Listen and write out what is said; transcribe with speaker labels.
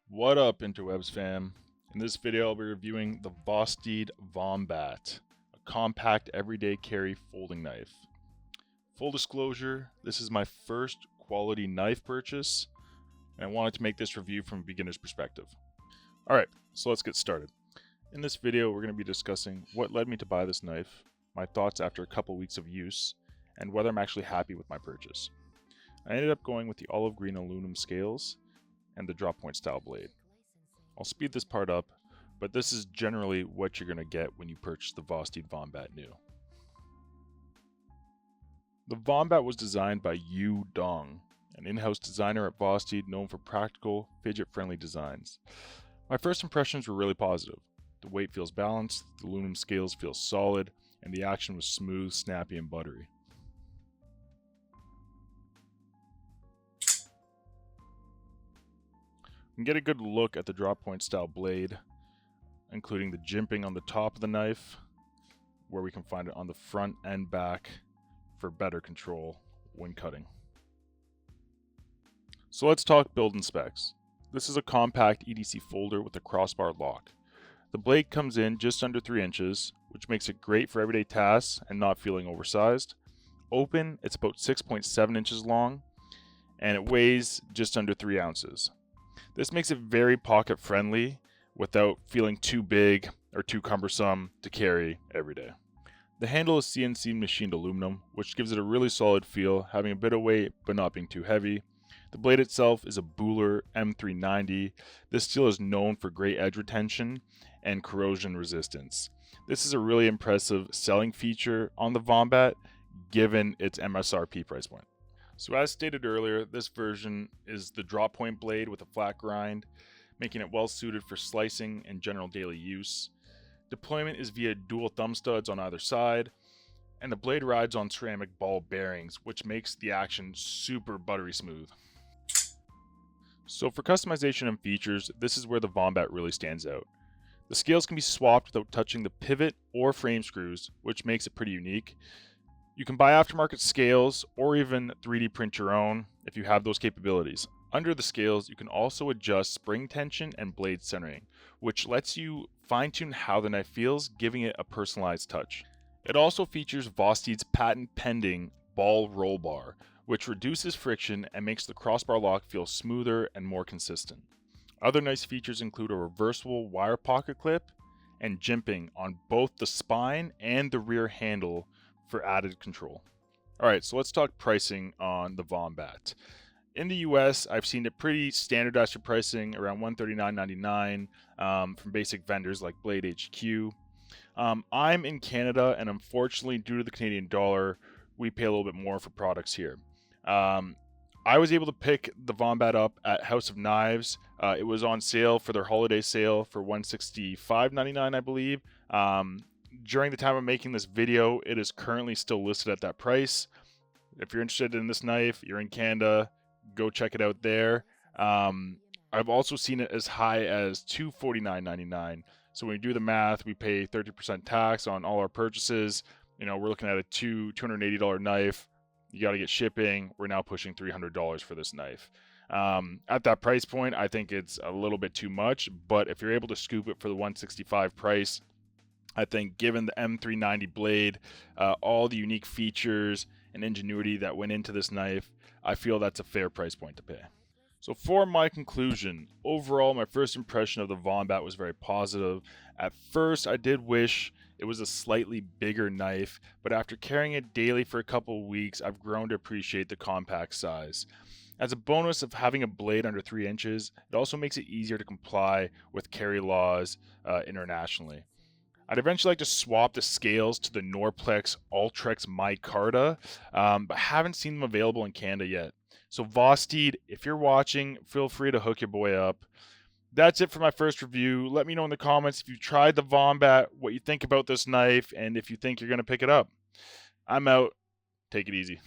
Speaker 1: What up, interwebs fam? In this video I'll be reviewing the Vosteed Vombat, a compact everyday carry folding knife. Full disclosure, this is my first quality knife purchase, and I wanted to make this review from a beginner's perspective. Alright, so let's get started. In this video we're going to be discussing what led me to buy this knife, my thoughts after a couple weeks of use, and whether I'm actually happy with my purchase. I ended up going with the olive green aluminum scales and the drop point style blade. I'll speed this part up, but this is generally what you're going to get when you purchase the Vosteed Vombat new. The Vombat was designed by Yu Dong, an in-house designer at Vosteed known for practical, fidget-friendly designs. My first impressions were really positive. The weight feels balanced, the aluminum scales feel solid, and the action was smooth, snappy, and buttery. You can get a good look at the drop point style blade, including the jimping on the top of the knife, where we can find it on the front and back for better control when cutting. So let's talk build and specs. This is a compact EDC folder with a crossbar lock. The blade comes in just under 3 inches, which makes it great for everyday tasks and not feeling oversized. Open, it's about 6.7 inches long, and it weighs just under 3 ounces. This makes it very pocket friendly without feeling too big or too cumbersome to carry every day. The handle is CNC machined aluminum, which gives it a really solid feel, having a bit of weight but not being too heavy. The blade itself is a Böhler M390. This steel is known for great edge retention and corrosion resistance. This is a really impressive selling feature on the Vombat given its MSRP price point. So as stated earlier, this version is the drop point blade with a flat grind, making it well suited for slicing and general daily use. Deployment is via dual thumb studs on either side, and the blade rides on ceramic ball bearings, which makes the action super buttery smooth. So for customization and features, this is where the Vombat really stands out. The scales can be swapped without touching the pivot or frame screws, which makes it pretty unique. You can buy aftermarket scales or even 3D print your own if you have those capabilities. Under the scales, you can also adjust spring tension and blade centering, which lets you fine-tune how the knife feels, giving it a personalized touch. It also features Vosteed's patent-pending ball roll bar, which reduces friction and makes the crossbar lock feel smoother and more consistent. Other nice features include a reversible wire pocket clip and jimping on both the spine and the rear handle for added control. Alright, so let's talk pricing on the Vombat. In the US, I've seen it pretty standardized for pricing, around $139.99 from basic vendors like Blade HQ. I'm in Canada, and unfortunately, due to the Canadian dollar, we pay a little bit more for products here. I was able to pick the Vombat up at House of Knives. It was on sale for their holiday sale for $165.99, I believe. During the time of making this video, it is currently still listed at that price. If you're interested in this knife, you're in Canada, go check it out there. I've also seen it as high as $249.99. So when you do the math, we pay 30% tax on all our purchases. You know, we're looking at a $280 knife. You got to get shipping. We're now pushing $300 for this knife. At that price point, I think it's a little bit too much, but if you're able to scoop it for the $165 price, I think given the M390 blade, all the unique features and ingenuity that went into this knife, I feel that's a fair price point to pay. So for my conclusion, overall my first impression of the Vombat was very positive. At first I did wish it was a slightly bigger knife, but after carrying it daily for a couple of weeks, I've grown to appreciate the compact size. As a bonus of having a blade under 3 inches, it also makes it easier to comply with carry laws internationally. I'd eventually like to swap the scales to the Norplex Ultrex Micarta, but haven't seen them available in Canada yet. So Vosteed, if you're watching, feel free to hook your boy up. That's it for my first review. Let me know in the comments if you tried the Vombat, what you think about this knife, and if you think you're going to pick it up. I'm out. Take it easy.